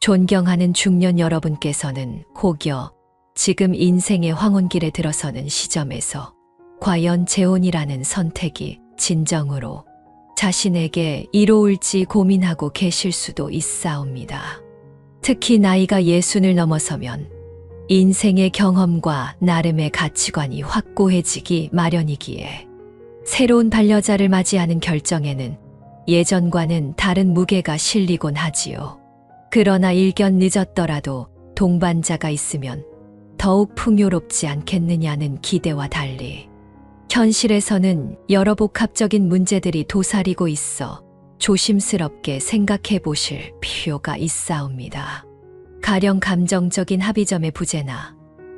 존경하는 중년 여러분께서는 혹여 지금 인생의 황혼길에 들어서는 시점에서 과연 재혼이라는 선택이 진정으로 자신에게 이로울지 고민하고 계실 수도 있사옵니다. 특히 나이가 60을 넘어서면 인생의 경험과 나름의 가치관이 확고해지기 마련이기에 새로운 반려자를 맞이하는 결정에는 예전과는 다른 무게가 실리곤 하지요. 그러나 일견 늦었더라도 동반자가 있으면 더욱 풍요롭지 않겠느냐는 기대와 달리 현실에서는 여러 복합적인 문제들이 도사리고 있어 조심스럽게 생각해 보실 필요가 있사옵니다. 가령 감정적인 합의점의 부재나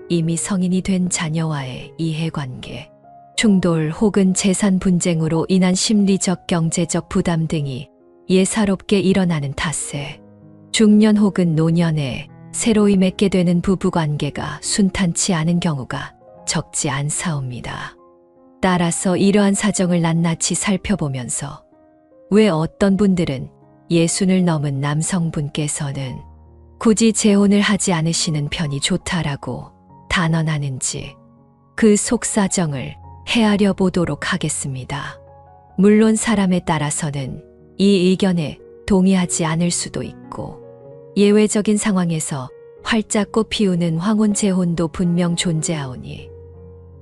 이미 성인이 된 자녀와의 이해관계, 충돌 혹은 재산 분쟁으로 인한 심리적 경제적 부담 등이 예사롭게 일어나는 탓에 중년 혹은 노년에 새로이 맺게 되는 부부관계가 순탄치 않은 경우가 적지 않사옵니다. 따라서 이러한 사정을 낱낱이 살펴보면서 왜 어떤 분들은 60을 넘은 남성분께서는 굳이 재혼을 하지 않으시는 편이 좋다라고 단언하는지 그 속사정을 헤아려 보도록 하겠습니다. 물론 사람에 따라서는 이 의견에 동의하지 않을 수도 있고 예외적인 상황에서 활짝 꽃피우는 황혼 재혼도 분명 존재하오니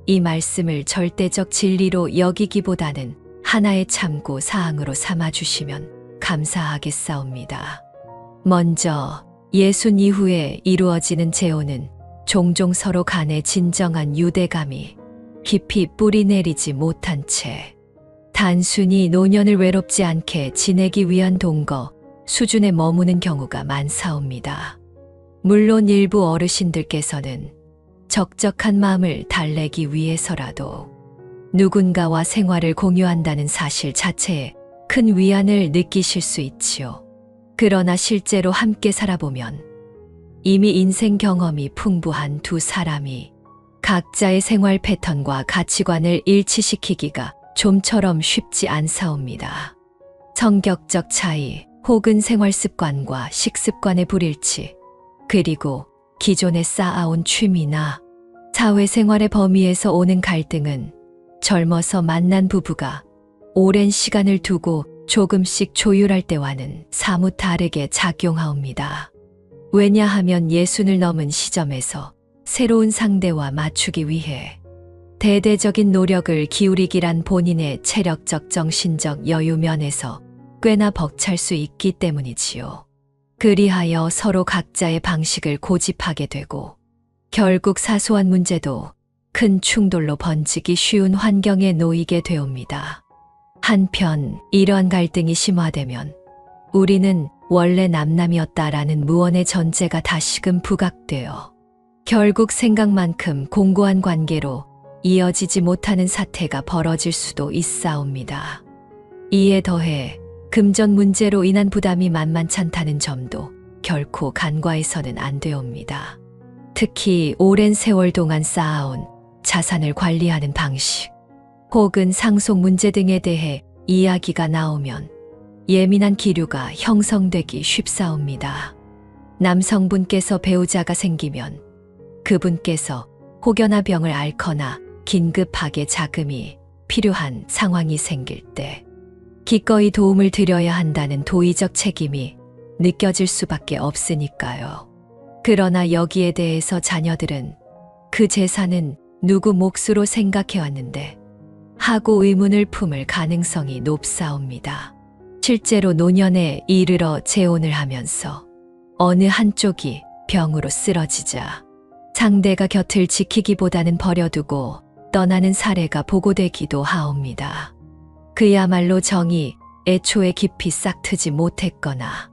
이 말씀을 절대적 진리로 여기기보다는 하나의 참고 사항으로 삼아주시면 감사하겠사옵니다. 먼저 60 이후에 이루어지는 재혼은 종종 서로 간의 진정한 유대감이 깊이 뿌리내리지 못한 채 단순히 노년을 외롭지 않게 지내기 위한 동거 수준에 머무는 경우가 많사옵니다. 물론 일부 어르신들께서는 적적한 마음을 달래기 위해서라도 누군가와 생활을 공유한다는 사실 자체에 큰 위안을 느끼실 수 있지요. 그러나 실제로 함께 살아보면 이미 인생 경험이 풍부한 두 사람이 각자의 생활 패턴과 가치관을 일치시키기가 좀처럼 쉽지 않사옵니다. 성격적 차이 혹은 생활 습관과 식습관의 불일치, 그리고 기존에 쌓아온 취미나 사회생활의 범위에서 오는 갈등은 젊어서 만난 부부가 오랜 시간을 두고 조금씩 조율할 때와는 사뭇 다르게 작용하옵니다. 왜냐하면 60을 넘은 시점에서 새로운 상대와 맞추기 위해 대대적인 노력을 기울이기란 본인의 체력적 정신적 여유 면에서 꽤나 벅찰 수 있기 때문이지요. 그리하여 서로 각자의 방식을 고집하게 되고 결국 사소한 문제도 큰 충돌로 번지기 쉬운 환경에 놓이게 되옵니다. 한편 이러한 갈등이 심화되면 우리는 원래 남남이었다라는 무언의 전제가 다시금 부각되어 결국 생각만큼 공고한 관계로 이어지지 못하는 사태가 벌어질 수도 있사옵니다. 이에 더해 금전 문제로 인한 부담이 만만찮다는 점도 결코 간과해서는 안 되옵니다. 특히 오랜 세월 동안 쌓아온 자산을 관리하는 방식 혹은 상속 문제 등에 대해 이야기가 나오면 예민한 기류가 형성되기 쉽사옵니다. 남성분께서 배우자가 생기면 그분께서 혹여나 병을 앓거나 긴급하게 자금이 필요한 상황이 생길 때 기꺼이 도움을 드려야 한다는 도의적 책임이 느껴질 수밖에 없으니까요. 그러나 여기에 대해서 자녀들은 그 재산은 누구 몫으로 생각해왔는데 하고 의문을 품을 가능성이 높사옵니다. 실제로 노년에 이르러 재혼을 하면서 어느 한쪽이 병으로 쓰러지자 상대가 곁을 지키기보다는 버려두고 떠나는 사례가 보고되기도 하옵니다. 그야말로 정이 애초에 깊이 싹트지 못했거나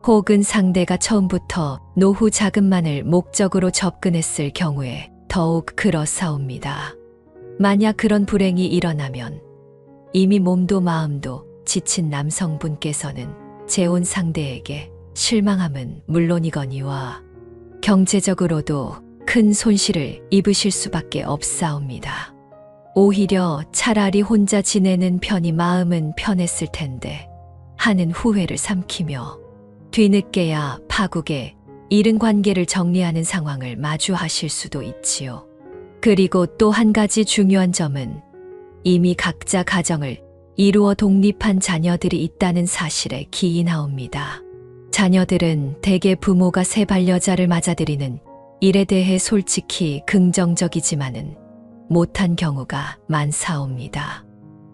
혹은 상대가 처음부터 노후 자금만을 목적으로 접근했을 경우에 더욱 그렇사옵니다. 만약 그런 불행이 일어나면 이미 몸도 마음도 지친 남성분께서는 재혼 상대에게 실망함은 물론이거니와 경제적으로도 큰 손실을 입으실 수밖에 없사옵니다. 오히려 차라리 혼자 지내는 편이 마음은 편했을 텐데 하는 후회를 삼키며 뒤늦게야 파국에 잃은 관계를 정리하는 상황을 마주하실 수도 있지요. 그리고 또 한 가지 중요한 점은 이미 각자 가정을 이루어 독립한 자녀들이 있다는 사실에 기인하옵니다. 자녀들은 대개 부모가 새 반려자를 맞아들이는 일에 대해 솔직히 긍정적이지만은 못한 경우가 많사옵니다.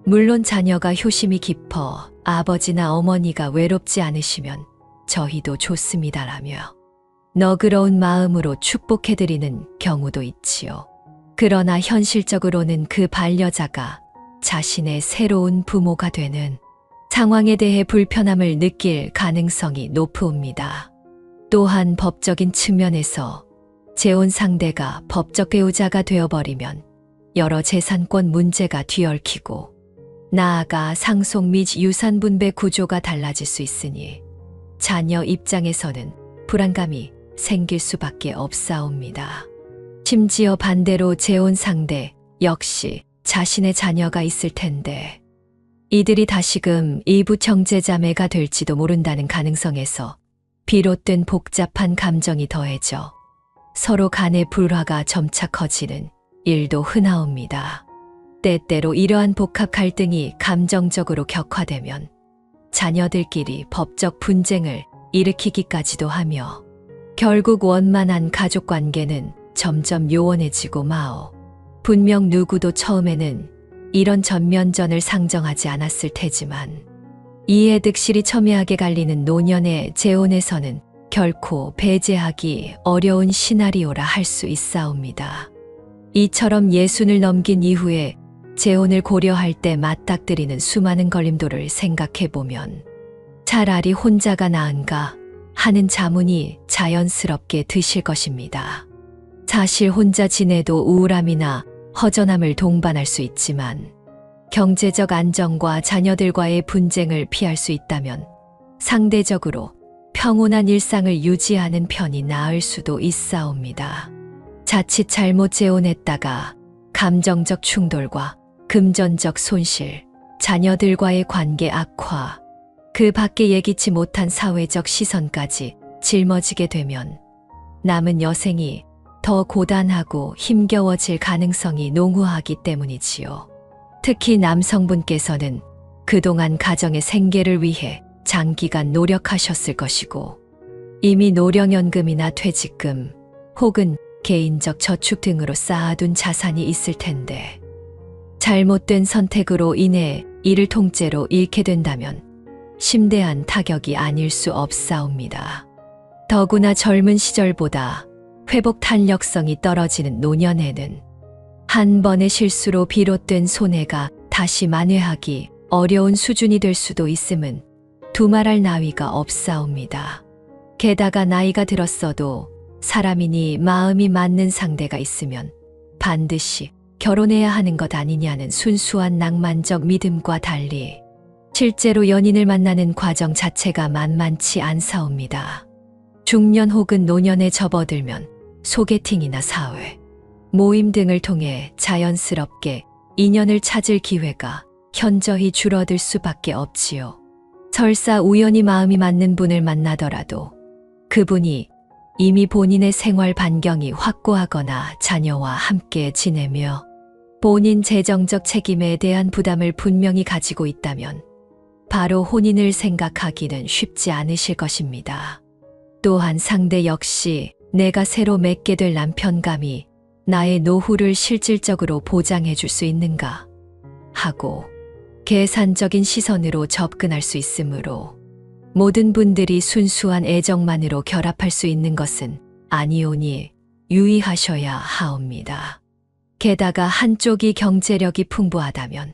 물론 자녀가 효심이 깊어 아버지나 어머니가 외롭지 않으시면 저희도 좋습니다라며 너그러운 마음으로 축복해드리는 경우도 있지요. 그러나 현실적으로는 그 반려자가 자신의 새로운 부모가 되는 상황에 대해 불편함을 느낄 가능성이 높으옵니다. 또한 법적인 측면에서 재혼 상대가 법적 배우자가 되어버리면 여러 재산권 문제가 뒤얽히고 나아가 상속 및 유산 분배 구조가 달라질 수 있으니 자녀 입장에서는 불안감이 생길 수밖에 없사옵니다. 심지어 반대로 재혼 상대 역시 자신의 자녀가 있을 텐데 이들이 다시금 이부 형제자매가 될지도 모른다는 가능성에서 비롯된 복잡한 감정이 더해져 서로 간의 불화가 점차 커지는 일도 흔하옵니다. 때때로 이러한 복합 갈등이 감정적으로 격화되면 자녀들끼리 법적 분쟁을 일으키기까지도 하며 결국 원만한 가족 관계는 점점 요원해지고 마오. 분명 누구도 처음에는 이런 전면전을 상정하지 않았을 테지만 이에 득실이 첨예하게 갈리는 노년의 재혼에서는 결코 배제하기 어려운 시나리오라 할 수 있사옵니다. 이처럼 예순을 넘긴 이후에 재혼을 고려할 때 맞닥뜨리는 수많은 걸림돌을 생각해보면 차라리 혼자가 나은가 하는 자문이 자연스럽게 드실 것입니다. 사실 혼자 지내도 우울함이나 허전함을 동반할 수 있지만 경제적 안정과 자녀들과의 분쟁을 피할 수 있다면 상대적으로 평온한 일상을 유지하는 편이 나을 수도 있사옵니다. 자칫 잘못 재혼했다가 감정적 충돌과 금전적 손실, 자녀들과의 관계 악화, 그 밖에 예기치 못한 사회적 시선까지 짊어지게 되면 남은 여생이 더 고단하고 힘겨워질 가능성이 농후하기 때문이지요. 특히 남성분께서는 그동안 가정의 생계를 위해 장기간 노력하셨을 것이고 이미 노령연금이나 퇴직금 혹은 개인적 저축 등으로 쌓아둔 자산이 있을 텐데 잘못된 선택으로 인해 이를 통째로 잃게 된다면 심대한 타격이 아닐 수 없사옵니다. 더구나 젊은 시절보다 회복 탄력성이 떨어지는 노년에는 한 번의 실수로 비롯된 손해가 다시 만회하기 어려운 수준이 될 수도 있음은 두말할 나위가 없사옵니다. 게다가 나이가 들었어도 사람이니 마음이 맞는 상대가 있으면 반드시 결혼해야 하는 것 아니냐는 순수한 낭만적 믿음과 달리 실제로 연인을 만나는 과정 자체가 만만치 않사옵니다. 중년 혹은 노년에 접어들면 소개팅이나 사회, 모임 등을 통해 자연스럽게 인연을 찾을 기회가 현저히 줄어들 수밖에 없지요. 설사 우연히 마음이 맞는 분을 만나더라도 그분이 이미 본인의 생활 반경이 확고하거나 자녀와 함께 지내며 본인 재정적 책임에 대한 부담을 분명히 가지고 있다면 바로 혼인을 생각하기는 쉽지 않으실 것입니다. 또한 상대 역시 내가 새로 맺게 될 남편감이 나의 노후를 실질적으로 보장해 줄 수 있는가 하고 계산적인 시선으로 접근할 수 있으므로 모든 분들이 순수한 애정만으로 결합할 수 있는 것은 아니오니 유의하셔야 하옵니다. 게다가 한쪽이 경제력이 풍부하다면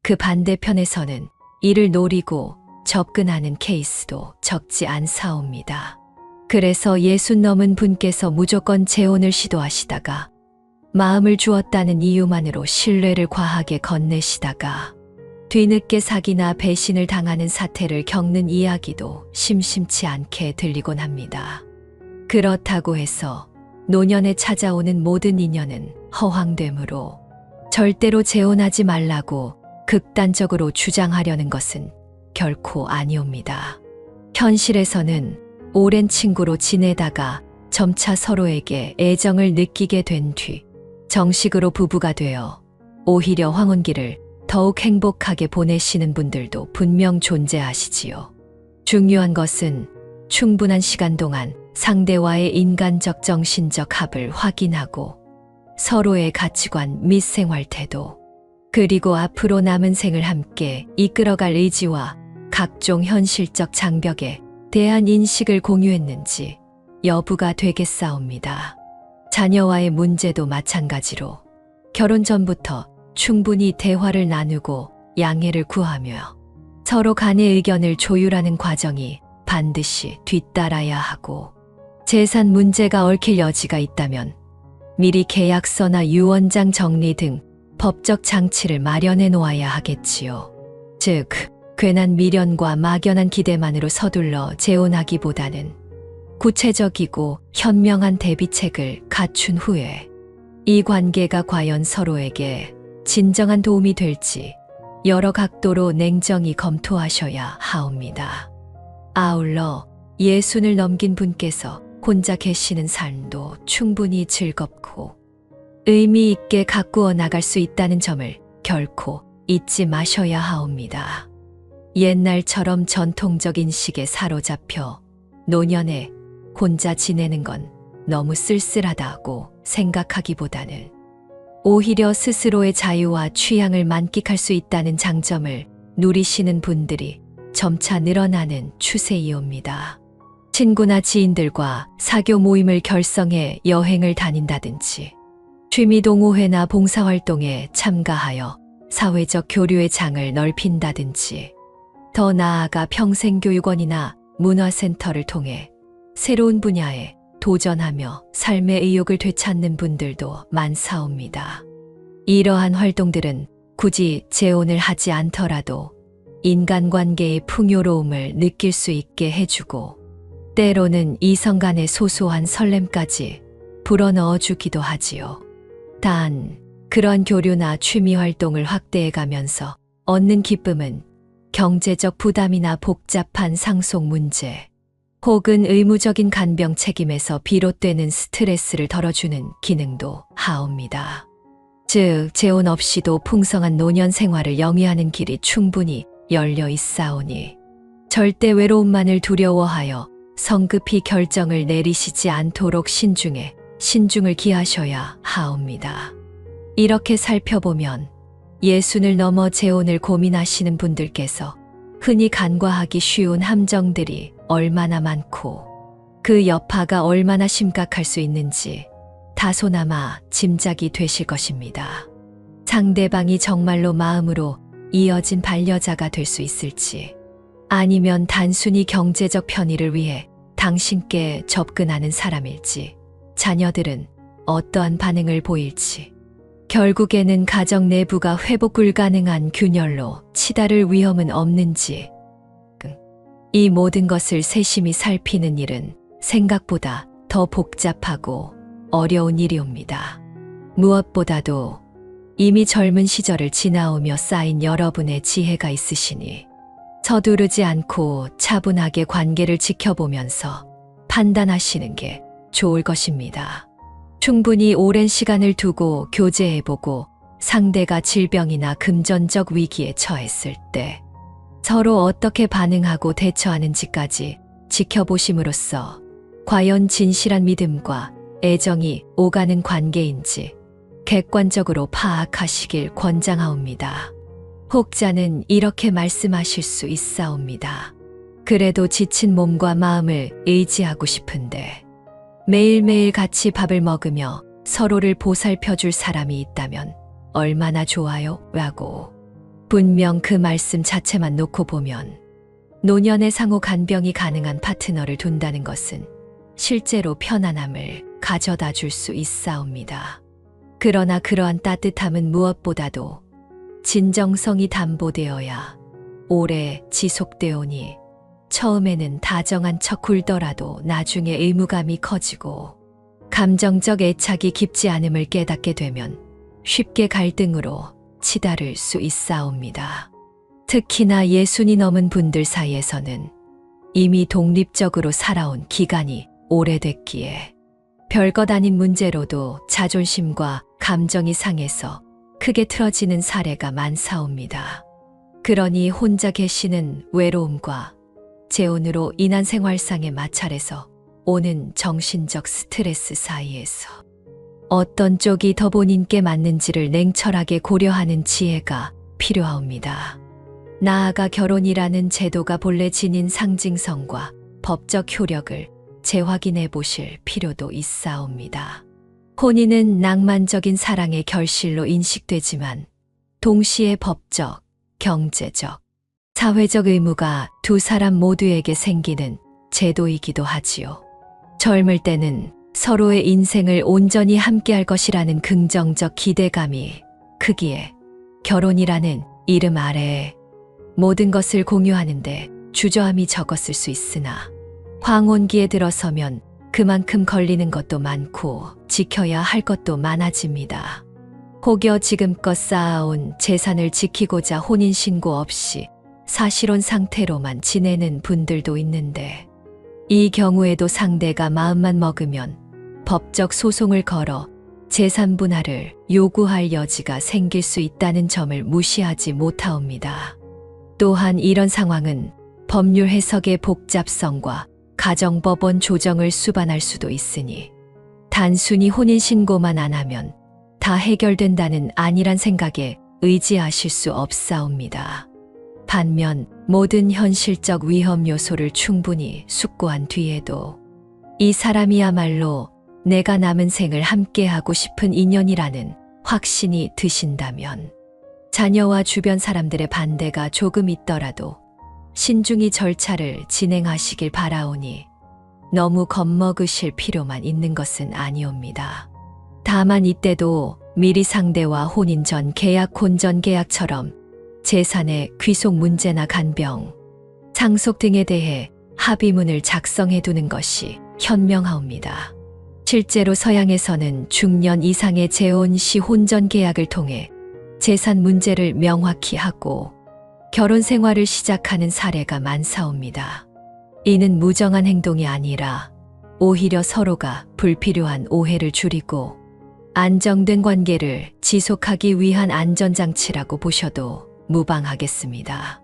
그 반대편에서는 이를 노리고 접근하는 케이스도 적지 않사옵니다. 그래서 60 넘은 분께서 무조건 재혼을 시도하시다가 마음을 주었다는 이유만으로 신뢰를 과하게 건네시다가 뒤늦게 사기나 배신을 당하는 사태를 겪는 이야기도 심심치 않게 들리곤 합니다. 그렇다고 해서 노년에 찾아오는 모든 인연은 허황되므로 절대로 재혼하지 말라고 극단적으로 주장하려는 것은 결코 아니옵니다. 현실에서는 오랜 친구로 지내다가 점차 서로에게 애정을 느끼게 된 뒤 정식으로 부부가 되어 오히려 황혼기를 더욱 행복하게 보내시는 분들도 분명 존재하시지요. 중요한 것은 충분한 시간 동안 상대와의 인간적 정신적 합을 확인하고 서로의 가치관 및 생활 태도, 그리고 앞으로 남은 생을 함께 이끌어갈 의지와 각종 현실적 장벽에 대한 인식을 공유했는지 여부가 되겠사옵니다. 자녀와의 문제도 마찬가지로 결혼 전부터 충분히 대화를 나누고 양해를 구하며 서로 간의 의견을 조율하는 과정이 반드시 뒤따라야 하고, 재산 문제가 얽힐 여지가 있다면 미리 계약서나 유언장 정리 등 법적 장치를 마련해 놓아야 하겠지요. 즉, 괜한 미련과 막연한 기대만으로 서둘러 재혼하기보다는 구체적이고 현명한 대비책을 갖춘 후에 이 관계가 과연 서로에게 진정한 도움이 될지 여러 각도로 냉정히 검토하셔야 하옵니다. 아울러 예순을 넘긴 분께서 혼자 계시는 삶도 충분히 즐겁고 의미 있게 가꾸어 나갈 수 있다는 점을 결코 잊지 마셔야 하옵니다. 옛날처럼 전통적 인식에 사로잡혀 노년에 혼자 지내는 건 너무 쓸쓸하다고 생각하기보다는 오히려 스스로의 자유와 취향을 만끽할 수 있다는 장점을 누리시는 분들이 점차 늘어나는 추세이옵니다. 친구나 지인들과 사교 모임을 결성해 여행을 다닌다든지 취미 동호회나 봉사활동에 참가하여 사회적 교류의 장을 넓힌다든지, 더 나아가 평생교육원이나 문화센터를 통해 새로운 분야에 도전하며 삶의 의욕을 되찾는 분들도 많사옵니다. 이러한 활동들은 굳이 재혼을 하지 않더라도 인간관계의 풍요로움을 느낄 수 있게 해주고, 때로는 이성 간의 소소한 설렘까지 불어넣어 주기도 하지요. 단, 그런 교류나 취미 활동을 확대해 가면서 얻는 기쁨은 경제적 부담이나 복잡한 상속 문제, 혹은 의무적인 간병 책임에서 비롯되는 스트레스를 덜어주는 기능도 하옵니다. 즉, 재혼 없이도 풍성한 노년 생활을 영위하는 길이 충분히 열려 있사오니 절대 외로움만을 두려워하여 성급히 결정을 내리시지 않도록 신중을 기하셔야 하옵니다. 이렇게 살펴보면 예순을 넘어 재혼을 고민하시는 분들께서 흔히 간과하기 쉬운 함정들이 얼마나 많고 그 여파가 얼마나 심각할 수 있는지 다소나마 짐작이 되실 것입니다. 상대방이 정말로 마음으로 이어진 반려자가 될 수 있을지, 아니면 단순히 경제적 편의를 위해 당신께 접근하는 사람일지, 자녀들은 어떠한 반응을 보일지, 결국에는 가정 내부가 회복 불가능한 균열로 치달을 위험은 없는지, 이 모든 것을 세심히 살피는 일은 생각보다 더 복잡하고 어려운 일이옵니다. 무엇보다도 이미 젊은 시절을 지나오며 쌓인 여러분의 지혜가 있으시니 서두르지 않고 차분하게 관계를 지켜보면서 판단하시는 게 좋을 것입니다. 충분히 오랜 시간을 두고 교제해보고 상대가 질병이나 금전적 위기에 처했을 때 서로 어떻게 반응하고 대처하는지까지 지켜보심으로써 과연 진실한 믿음과 애정이 오가는 관계인지 객관적으로 파악하시길 권장하옵니다. 혹자는 이렇게 말씀하실 수 있사옵니다. 그래도 지친 몸과 마음을 의지하고 싶은데 매일매일 같이 밥을 먹으며 서로를 보살펴줄 사람이 있다면 얼마나 좋아요? 라고. 분명 그 말씀 자체만 놓고 보면 노년의 상호 간병이 가능한 파트너를 둔다는 것은 실제로 편안함을 가져다 줄 수 있사옵니다. 그러나 그러한 따뜻함은 무엇보다도 진정성이 담보되어야 오래 지속되오니 처음에는 다정한 척 굴더라도 나중에 의무감이 커지고 감정적 애착이 깊지 않음을 깨닫게 되면 쉽게 갈등으로 치달을 수 있사옵니다. 특히나 예순이 넘은 분들 사이에서는 이미 독립적으로 살아온 기간이 오래됐기에 별것 아닌 문제로도 자존심과 감정이 상해서 크게 틀어지는 사례가 많사옵니다. 그러니 혼자 계시는 외로움과 재혼으로 인한 생활상의 마찰에서 오는 정신적 스트레스 사이에서 어떤 쪽이 더 본인께 맞는지를 냉철하게 고려하는 지혜가 필요하옵니다. 나아가 결혼이라는 제도가 본래 지닌 상징성과 법적 효력을 재확인해 보실 필요도 있사옵니다. 혼인은 낭만적인 사랑의 결실로 인식되지만 동시에 법적, 경제적, 사회적 의무가 두 사람 모두에게 생기는 제도이기도 하지요. 젊을 때는 서로의 인생을 온전히 함께할 것이라는 긍정적 기대감이 크기에 결혼이라는 이름 아래에 모든 것을 공유하는데 주저함이 적었을 수 있으나 황혼기에 들어서면 그만큼 걸리는 것도 많고 지켜야 할 것도 많아집니다. 혹여 지금껏 쌓아온 재산을 지키고자 혼인신고 없이 사실혼 상태로만 지내는 분들도 있는데 이 경우에도 상대가 마음만 먹으면 법적 소송을 걸어 재산 분할을 요구할 여지가 생길 수 있다는 점을 무시하지 못하옵니다. 또한 이런 상황은 법률 해석의 복잡성과 가정법원 조정을 수반할 수도 있으니 단순히 혼인신고만 안 하면 다 해결된다는 아니란 생각에 의지하실 수 없사옵니다. 반면 모든 현실적 위험 요소를 충분히 숙고한 뒤에도 이 사람이야말로 내가 남은 생을 함께하고 싶은 인연이라는 확신이 드신다면 자녀와 주변 사람들의 반대가 조금 있더라도 신중히 절차를 진행하시길 바라오니 너무 겁먹으실 필요만 있는 것은 아니옵니다. 다만 이때도 미리 상대와 혼인 전 계약, 혼전 계약처럼 재산의 귀속 문제나 간병, 상속 등에 대해 합의문을 작성해 두는 것이 현명하옵니다. 실제로 서양에서는 중년 이상의 재혼 시 혼전 계약을 통해 재산 문제를 명확히 하고 결혼 생활을 시작하는 사례가 많사옵니다. 이는 무정한 행동이 아니라 오히려 서로가 불필요한 오해를 줄이고 안정된 관계를 지속하기 위한 안전장치라고 보셔도 무방하겠습니다.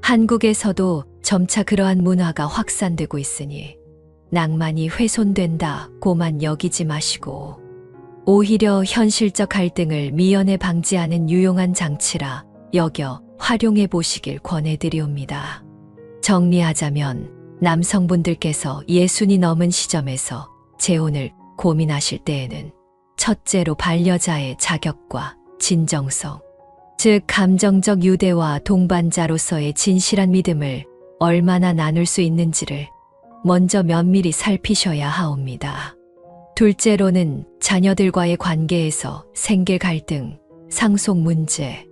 한국에서도 점차 그러한 문화가 확산되고 있으니 낭만이 훼손된다고만 여기지 마시고 오히려 현실적 갈등을 미연에 방지하는 유용한 장치라 여겨 활용해 보시길 권해드리옵니다. 정리하자면 남성분들께서 60이 넘은 시점에서 재혼을 고민하실 때에는 첫째로 반려자의 자격과 진정성, 즉 감정적 유대와 동반자로서의 진실한 믿음을 얼마나 나눌 수 있는지를 먼저 면밀히 살피셔야 하옵니다. 둘째로는 자녀들과의 관계에서 생길 갈등, 상속 문제,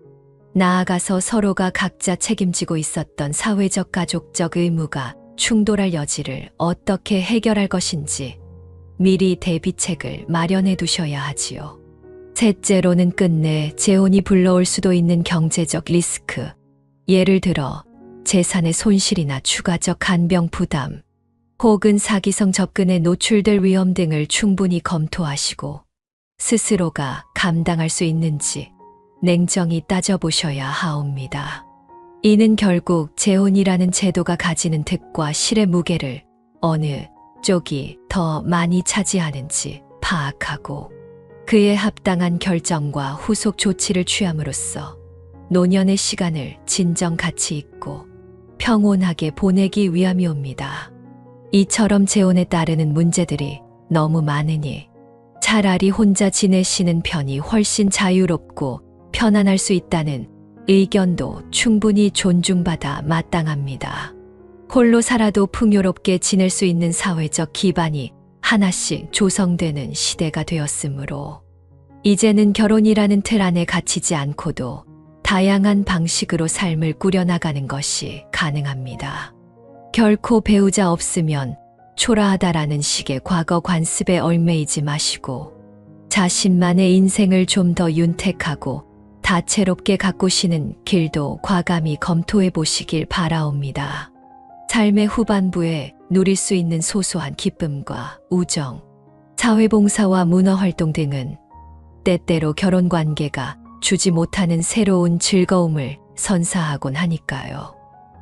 나아가서 서로가 각자 책임지고 있었던 사회적 가족적 의무가 충돌할 여지를 어떻게 해결할 것인지 미리 대비책을 마련해 두셔야 하지요. 셋째로는 끝내 재혼이 불러올 수도 있는 경제적 리스크, 예를 들어 재산의 손실이나 추가적 간병 부담, 혹은 사기성 접근에 노출될 위험 등을 충분히 검토하시고 스스로가 감당할 수 있는지 냉정히 따져보셔야 하옵니다. 이는 결국 재혼이라는 제도가 가지는 득과 실의 무게를 어느 쪽이 더 많이 차지하는지 파악하고 그에 합당한 결정과 후속 조치를 취함으로써 노년의 시간을 진정 가치 있고 평온하게 보내기 위함이옵니다. 이처럼 재혼에 따르는 문제들이 너무 많으니 차라리 혼자 지내시는 편이 훨씬 자유롭고 편안할 수 있다는 의견도 충분히 존중받아 마땅합니다. 홀로 살아도 풍요롭게 지낼 수 있는 사회적 기반이 하나씩 조성되는 시대가 되었으므로 이제는 결혼이라는 틀 안에 갇히지 않고도 다양한 방식으로 삶을 꾸려나가는 것이 가능합니다. 결코 배우자 없으면 초라하다라는 식의 과거 관습에 얽매이지 마시고 자신만의 인생을 좀 더 윤택하고 다채롭게 가꾸시는 길도 과감히 검토해 보시길 바라옵니다. 삶의 후반부에 누릴 수 있는 소소한 기쁨과 우정, 사회봉사와 문화활동 등은 때때로 결혼 관계가 주지 못하는 새로운 즐거움을 선사하곤 하니까요.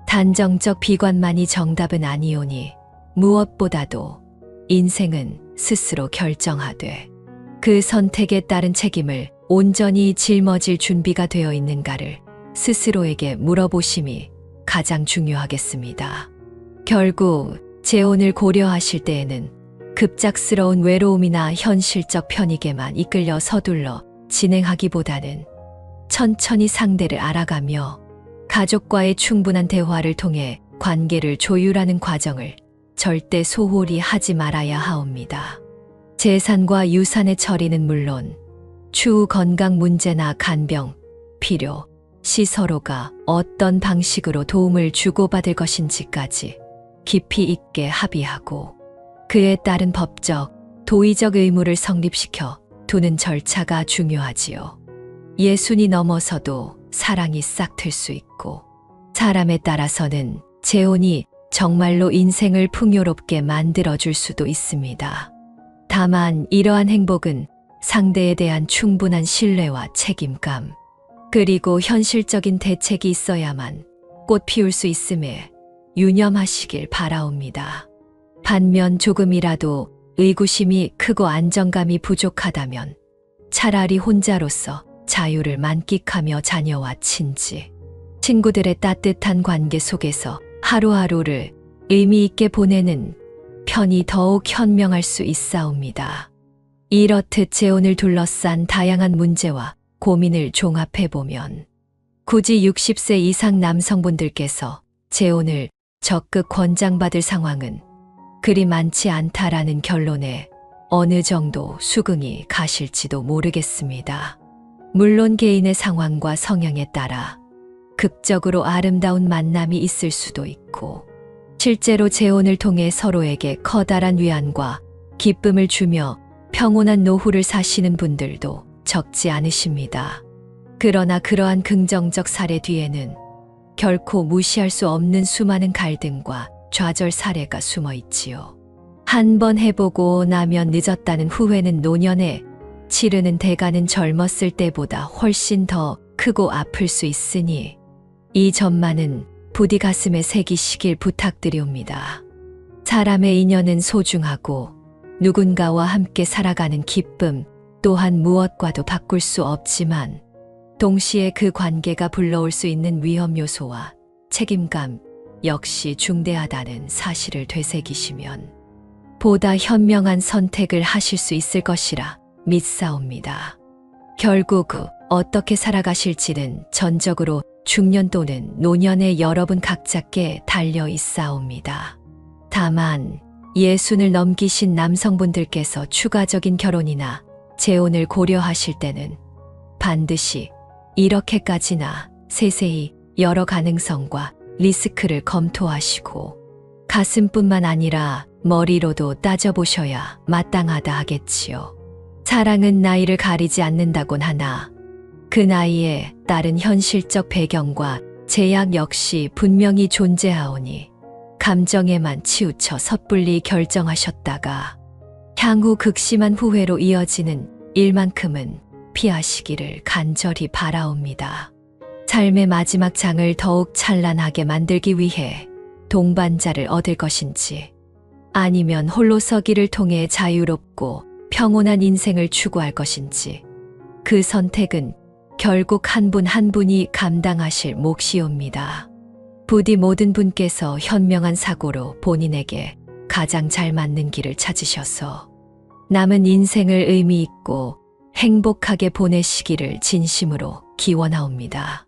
단정적 비관만이 정답은 아니오니 무엇보다도 인생은 스스로 결정하되 그 선택에 따른 책임을 온전히 짊어질 준비가 되어 있는가를 스스로에게 물어보심이 가장 중요하겠습니다. 결국 재혼을 고려하실 때에는 급작스러운 외로움이나 현실적 편익에만 이끌려 서둘러 진행하기보다는 천천히 상대를 알아가며 가족과의 충분한 대화를 통해 관계를 조율하는 과정을 절대 소홀히 하지 말아야 하옵니다. 재산과 유산의 처리는 물론 추후 건강 문제나 간병, 필요, 시 서로가 어떤 방식으로 도움을 주고받을 것인지까지 깊이 있게 합의하고 그에 따른 법적, 도의적 의무를 성립시켜 두는 절차가 중요하지요. 예순이 넘어서도 사랑이 싹틀 수 있고 사람에 따라서는 재혼이 정말로 인생을 풍요롭게 만들어줄 수도 있습니다. 다만 이러한 행복은 상대에 대한 충분한 신뢰와 책임감, 그리고 현실적인 대책이 있어야만 꽃 피울 수 있음에 유념하시길 바라옵니다. 반면 조금이라도 의구심이 크고 안정감이 부족하다면 차라리 혼자로서 자유를 만끽하며 자녀와 친지, 친구들의 따뜻한 관계 속에서 하루하루를 의미 있게 보내는 편이 더욱 현명할 수 있사옵니다. 이렇듯 재혼을 둘러싼 다양한 문제와 고민을 종합해보면 굳이 60세 이상 남성분들께서 재혼을 적극 권장받을 상황은 그리 많지 않다라는 결론에 어느 정도 수긍이 가실지도 모르겠습니다. 물론 개인의 상황과 성향에 따라 극적으로 아름다운 만남이 있을 수도 있고 실제로 재혼을 통해 서로에게 커다란 위안과 기쁨을 주며 평온한 노후를 사시는 분들도 적지 않으십니다. 그러나 그러한 긍정적 사례 뒤에는 결코 무시할 수 없는 수많은 갈등과 좌절 사례가 숨어 있지요. 한 번 해보고 나면 늦었다는 후회는 노년에, 치르는 대가는 젊었을 때보다 훨씬 더 크고 아플 수 있으니 이 점만은 부디 가슴에 새기시길 부탁드리옵니다. 사람의 인연은 소중하고 누군가와 함께 살아가는 기쁨 또한 무엇과도 바꿀 수 없지만 동시에 그 관계가 불러올 수 있는 위험 요소와 책임감 역시 중대하다는 사실을 되새기시면 보다 현명한 선택을 하실 수 있을 것이라 믿사옵니다. 결국 어떻게 살아가실지는 전적으로 중년 또는 노년의 여러분 각자께 달려 있사옵니다. 다만 예순을 넘기신 남성분들께서 추가적인 결혼이나 재혼을 고려하실 때는 반드시 이렇게까지나 세세히 여러 가능성과 리스크를 검토하시고 가슴뿐만 아니라 머리로도 따져보셔야 마땅하다 하겠지요. 사랑은 나이를 가리지 않는다곤 하나 그 나이에 따른 현실적 배경과 제약 역시 분명히 존재하오니 감정에만 치우쳐 섣불리 결정하셨다가 향후 극심한 후회로 이어지는 일만큼은 피하시기를 간절히 바라옵니다. 삶의 마지막 장을 더욱 찬란하게 만들기 위해 동반자를 얻을 것인지 아니면 홀로 서기를 통해 자유롭고 평온한 인생을 추구할 것인지 그 선택은 결국 한 분 한 분이 감당하실 몫이옵니다. 부디 모든 분께서 현명한 사고로 본인에게 가장 잘 맞는 길을 찾으셔서 남은 인생을 의미 있고 행복하게 보내시기를 진심으로 기원하옵니다.